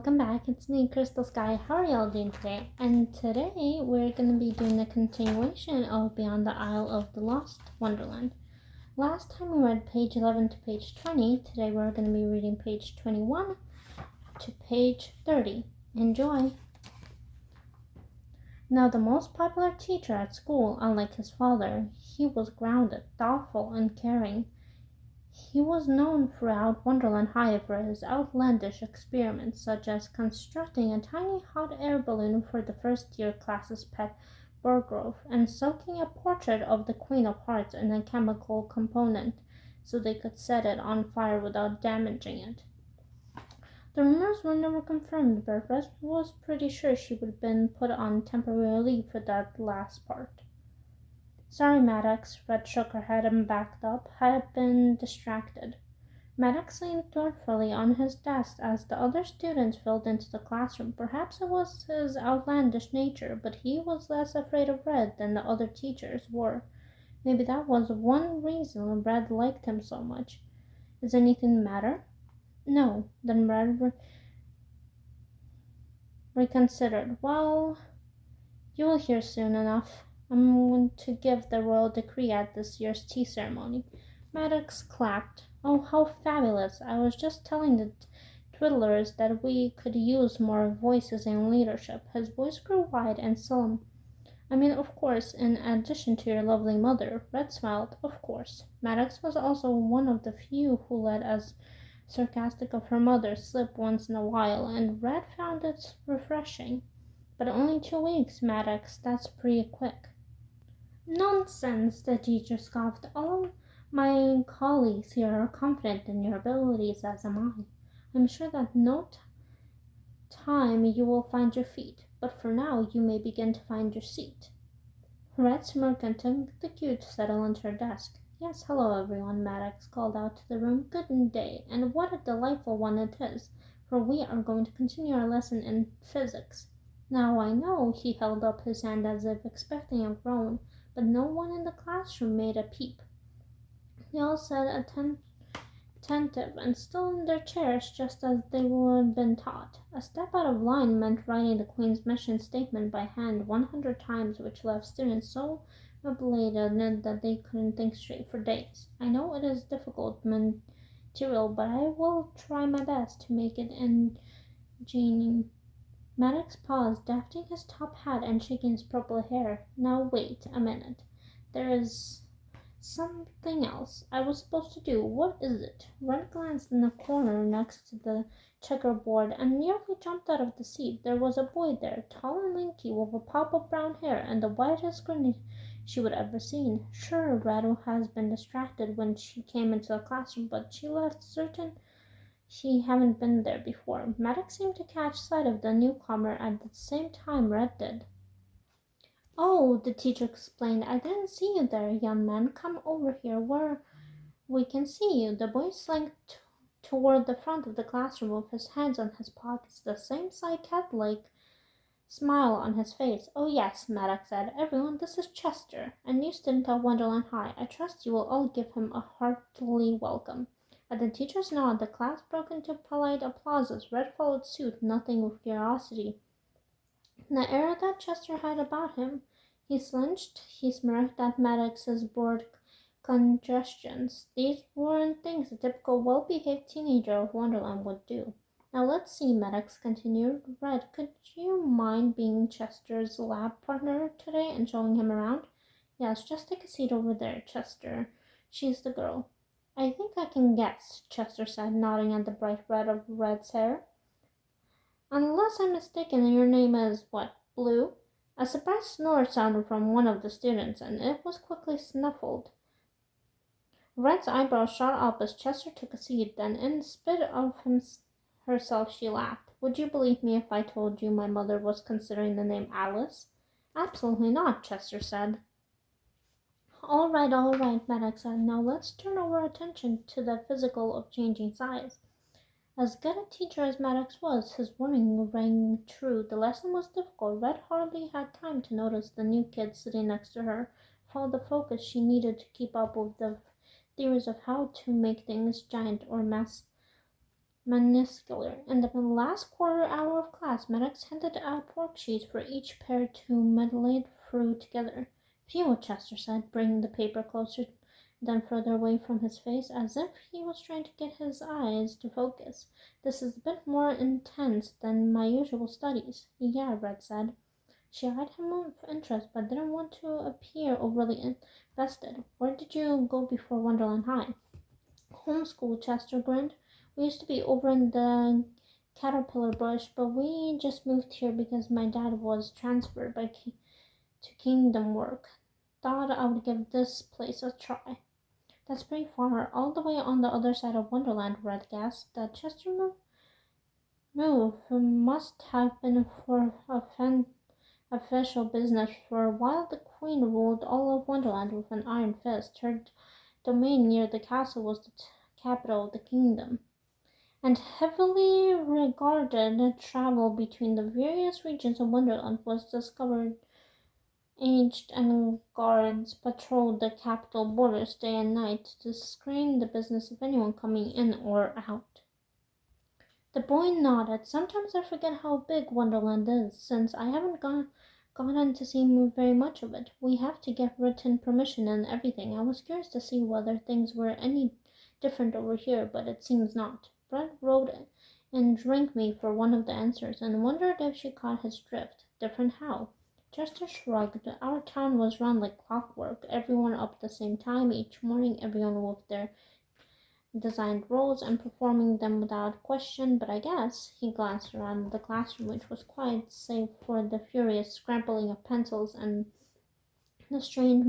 welcome back. It's me, Crystal Sky. How are y'all doing today? And today we're going to be doing a continuation of Beyond the Isle of the Lost Wonderland. Last time we read page 11 to page 20. Today we're going to be reading page 21 to page 30. Enjoy! Now, the most popular teacher at school, unlike his father, he was grounded, thoughtful, and caring. He was known throughout Wonderland High for his outlandish experiments, such as constructing a tiny hot air balloon for the first-year class's pet Burgrove, and soaking a portrait of the Queen of Hearts in a chemical component so they could set it on fire without damaging it. The rumors were never confirmed, but Red was pretty sure she would have been put on temporary leave for that last part. Sorry, Maddox. Red shook her head and backed up. Had been distracted. Maddox leaned thoughtfully on his desk as the other students filed into the classroom. Perhaps it was his outlandish nature, but he was less afraid of Red than the other teachers were. Maybe that was one reason Red liked him so much. Is anything the matter? No. Then Red reconsidered. Well, you will hear soon enough. I'm going to give the royal decree at this year's tea ceremony. Maddox clapped. Oh, how fabulous. I was just telling the twiddlers that we could use more voices in leadership. His voice grew wide and solemn. I mean, of course, in addition to your lovely mother. Red smiled. Of course. Maddox was also one of the few who let as sarcastic of her mother slip once in a while, and Red found it refreshing. But only 2 weeks, Maddox. That's pretty quick. Nonsense, the teacher scoffed. All my colleagues here are confident in your abilities, as am I. I'm sure that no time you will find your feet, but for now you may begin to find your seat. Red smirked and took the cue to settle into her desk. Yes, hello everyone, Maddox called out to the room. Good day, and what a delightful one it is, for we are going to continue our lesson in physics. Now I know, he held up his hand as if expecting a groan, but no one in the classroom made a peep. They all sat attentive and still in their chairs, just as they had been taught. A step out of line meant writing the Queen's mission statement by hand 100 times, which left students so ablated that they couldn't think straight for days. I know it is difficult material, but I will try my best to make it entertaining. Maddox paused, dafting his top hat and shaking his purple hair. Now wait a minute. There is something else I was supposed to do. What is it? Red glanced in the corner next to the checkerboard and nearly jumped out of the seat. There was a boy there, tall and lanky, with a pop of brown hair and the whitest grin she would ever seen. Sure, Red has been distracted when she came into the classroom, but she left certain she hadn't been there before. Maddox seemed to catch sight of the newcomer at the same time Red did. Oh, the teacher explained. I didn't see you there, young man. Come over here where we can see you. The boy slinked toward the front of the classroom with his hands on his pockets, the same cat-like smile on his face. Oh yes, Maddox said. Everyone, this is Chester, a new student at Wonderland High. I trust you will all give him a hearty welcome. At the teacher's nod, the class broke into polite applauses. Red followed suit, nothing with curiosity. The air that Chester had about him. He flinched. He smirked at Maddox's bored congestions. These weren't things a typical well-behaved teenager of Wonderland would do. Now let's see, Maddox continued. Red, could you mind being Chester's lab partner today and showing him around? Yes, just take a seat over there, Chester. She's the girl. I think I can guess, Chester said, nodding at the bright red of Red's hair. Unless I'm mistaken, your name is, what, Blue? A surprised snore sounded from one of the students, and it was quickly snuffled. Red's eyebrows shot up as Chester took a seat, then in spite of herself she laughed. Would you believe me if I told you my mother was considering the name Alice? Absolutely not, Chester said. All right, Maddox said. Now let's turn our attention to the physical of changing size. As good a teacher as Maddox was, his warning rang true. The lesson was difficult. Red hardly had time to notice the new kid sitting next to her, follow the focus she needed to keep up with the theories of how to make things giant or muscular. In the last quarter hour of class, Maddox handed out worksheets for each pair to muddle through together. Phew, Chester said, bringing the paper closer then further away from his face, as if he was trying to get his eyes to focus. This is a bit more intense than my usual studies. Yeah, Red said. She eyed him with interest, but didn't want to appear overly invested. Where did you go before Wonderland High? Homeschool, Chester grinned. We used to be over in the caterpillar bush, but we just moved here because my dad was transferred to Kingdom Work. Thought I would give this place a try. That's pretty far, all the way on the other side of Wonderland, Red gasped. That Chester move must have been for official business, for while the Queen ruled all of Wonderland with an iron fist, her domain near the castle was the capital of the kingdom, and heavily regarded travel between the various regions of Wonderland was discovered. Aged and guards patrolled the capital borders day and night to screen the business of anyone coming in or out. The boy nodded. Sometimes I forget how big Wonderland is, since I haven't gotten to see very much of it. We have to get written permission and everything. I was curious to see whether things were any different over here, but it seems not. Brett wrote it and drank me for one of the answers, and wondered if she caught his drift. Different how? Chester shrugged. Our town was run like clockwork. Everyone up at the same time each morning, everyone with their designed roles and performing them without question, but I guess he glanced around the classroom, which was quiet save for the furious scrambling of pencils and the strained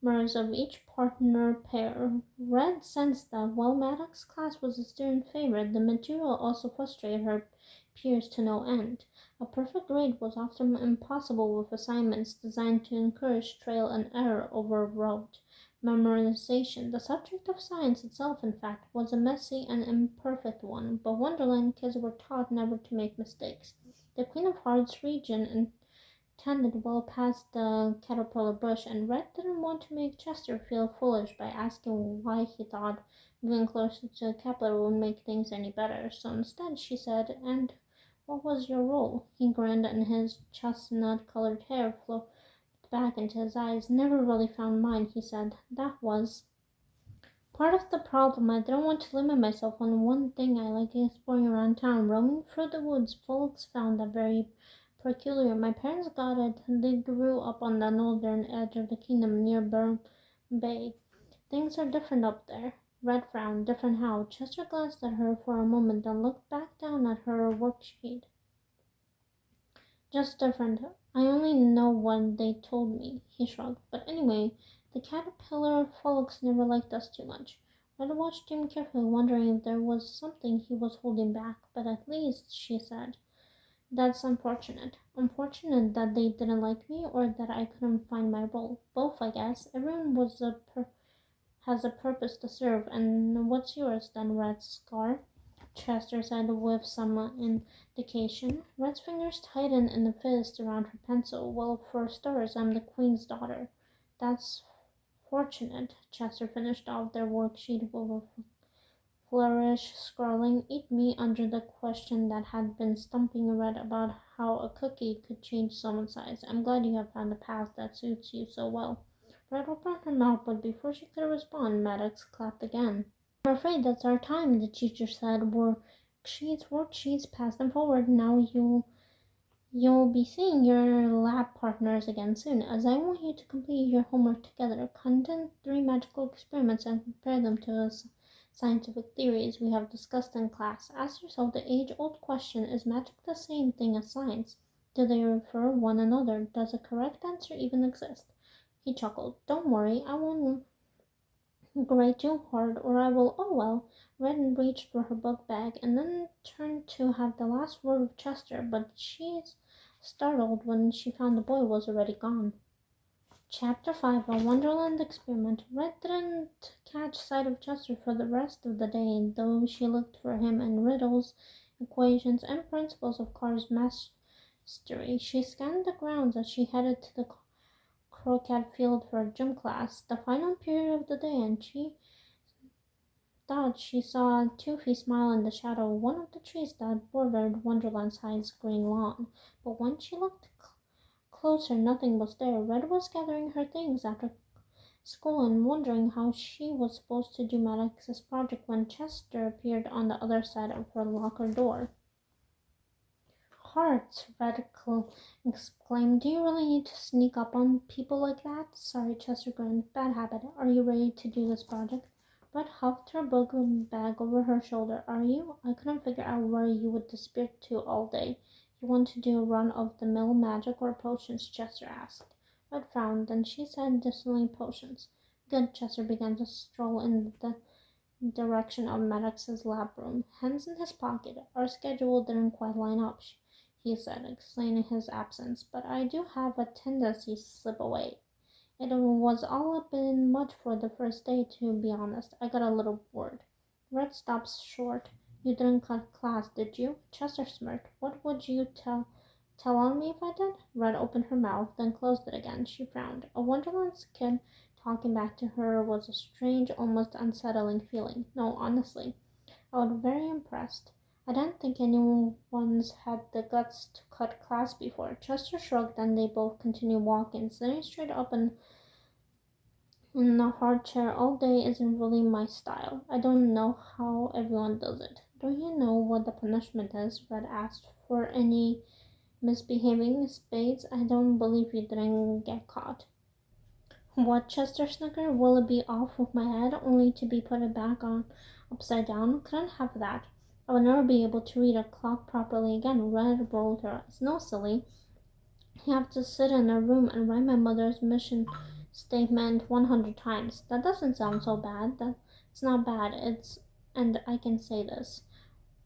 murmurs of each partner pair. Red sensed that while Maddox's class was a student favorite, the material also frustrated her peers to no end. A perfect grade was often impossible with assignments designed to encourage trial and error over rote memorization. The subject of science itself, in fact, was a messy and imperfect one, but Wonderland kids were taught never to make mistakes. The Queen of Hearts region tended well past the caterpillar bush, and Red didn't want to make Chester feel foolish by asking why he thought moving closer to the capital would make things any better. So instead she said, "And what was your role?" He grinned, and his chestnut-colored hair flowed back into his eyes. "Never really found mine," he said. "That was part of the problem. I didn't want to limit myself on one thing. I like exploring around town, roaming through the woods. Folks found that very peculiar. My parents got it. They grew up on the northern edge of the kingdom near Burn Bay. Things are different up there." Red frowned. Different how? Chester glanced at her for a moment, then looked back down at her worksheet. "Just different. I only know what they told me," he shrugged. "But anyway, the caterpillar folks never liked us too much." Red watched him carefully, wondering if there was something he was holding back. "But at least," she said, "that's unfortunate." "Unfortunate that they didn't like me, or that I couldn't find my role?" "Both, I guess. Everyone has a purpose to serve. And what's yours, then, Red Scar?" Chester said with some indication. Red's fingers tightened in a fist around her pencil. "Well, for starters, I'm the Queen's daughter." "That's fortunate." Chester finished off their worksheet with a flourish, scrawling, "Eat me," under the question that had been stumping Red about how a cookie could change someone's size. "I'm glad you have found a path that suits you so well." Red opened her mouth, but before she could respond, Maddox clapped again. "I'm afraid that's our time," the teacher said. Worksheets, pass them forward. Now you'll be seeing your lab partners again soon, as I want you to complete your homework together. Content 3 magical experiments and compare them to scientific theories we have discussed in class. Ask yourself the age-old question, is magic the same thing as science? Do they refer one another? Does a correct answer even exist? He chuckled. "Don't worry, I won't grade too hard, or I will. Oh well." Red reached for her book bag and then turned to have the last word with Chester, but she startled when she found the boy was already gone. Chapter 5, A Wonderland Experiment. Red didn't catch sight of Chester for the rest of the day, though she looked for him in riddles, equations, and principles of cars mastery. She scanned the grounds as she headed to the croquet field for gym class, the final period of the day, and she thought she saw a toothy smile in the shadow of one of the trees that bordered Wonderland's high green lawn. But when she looked closer, nothing was there. Red was gathering her things after school and wondering how she was supposed to do Maddox's project when Chester appeared on the other side of her locker door. Hearts, Red exclaimed. Do you really need to sneak up on people like that? Sorry, Chester grinned. Bad habit. Are you ready to do this project? Red huffed her book bag over her shoulder. Are you? I couldn't figure out where you would disappear to all day. You want to do a run of the mill magic or potions? Chester asked. Red frowned, then she said distantly potions. Good. Chester began to stroll in the direction of Maddox's lab room, hands in his pocket. Our schedule didn't quite line up, he said, explaining his absence, but I do have a tendency to slip away. It was all a bit much for the first day, to be honest. I got a little bored. Red stopped short. You didn't cut class, did you? Chester smirked. What would you tell on me if I did? Red opened her mouth, then closed it again. She frowned. A Wonderland kid talking back to her was a strange, almost unsettling feeling. No, honestly, I was very impressed. I didn't think anyone's had the guts to cut class before. Chester shrugged, and they both continued walking. Sitting straight up in a hard chair all day isn't really my style. I don't know how everyone does it. Don't you know what the punishment is? Red asked. For any misbehaving spades, I don't believe you didn't get caught. What, Chester snickered. Will it be off with my head only to be put back on upside down? Couldn't have that. I would never be able to read a clock properly again. Red rolled her eyes. No, silly. You have to sit in a room and write my mother's mission statement 100 times. That doesn't sound so bad. It's not bad. And I can say this.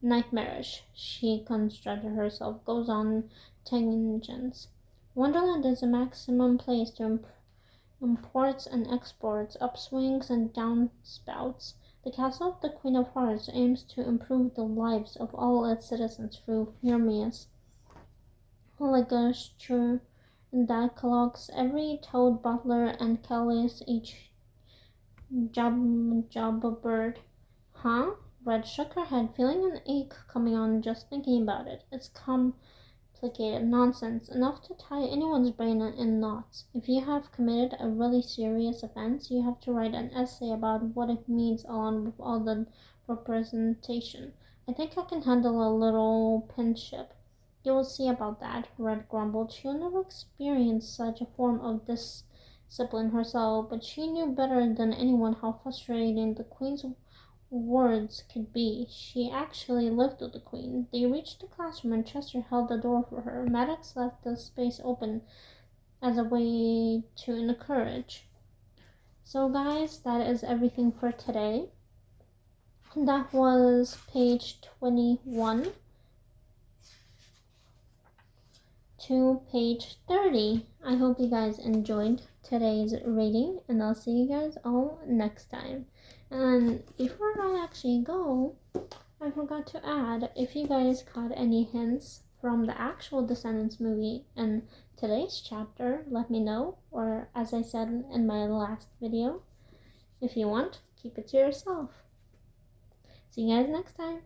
Nightmarish, she constructed herself, goes on tangents. Wonderland is a maximum place to imports and exports, upswings and downspouts. The castle of the Queen of Hearts aims to improve the lives of all its citizens through humorous ligature and dialogues. Every toad, butler, and Kelly's each job a bird. Huh? Red shook her head, feeling an ache coming on just thinking about it. It's complicated nonsense, enough to tie anyone's brain in knots. If you have committed a really serious offense, you have to write an essay about what it means along with all the representation. I think I can handle a little pinship. You will see about that, Red grumbled. She'll never experience such a form of discipline herself, but she knew better than anyone how frustrating the Queen's words could be. She actually lived with the Queen. They reached the classroom and Chester held the door for her. Maddox left the space open as a way to encourage. So guys, that is everything for today. That was page 21 to page 30. I hope you guys enjoyed today's reading, and I'll see you guys all next time. And before I actually go, I forgot to add, if you guys caught any hints from the actual Descendants movie in today's chapter, let me know. Or as I said in my last video, if you want, keep it to yourself. See you guys next time.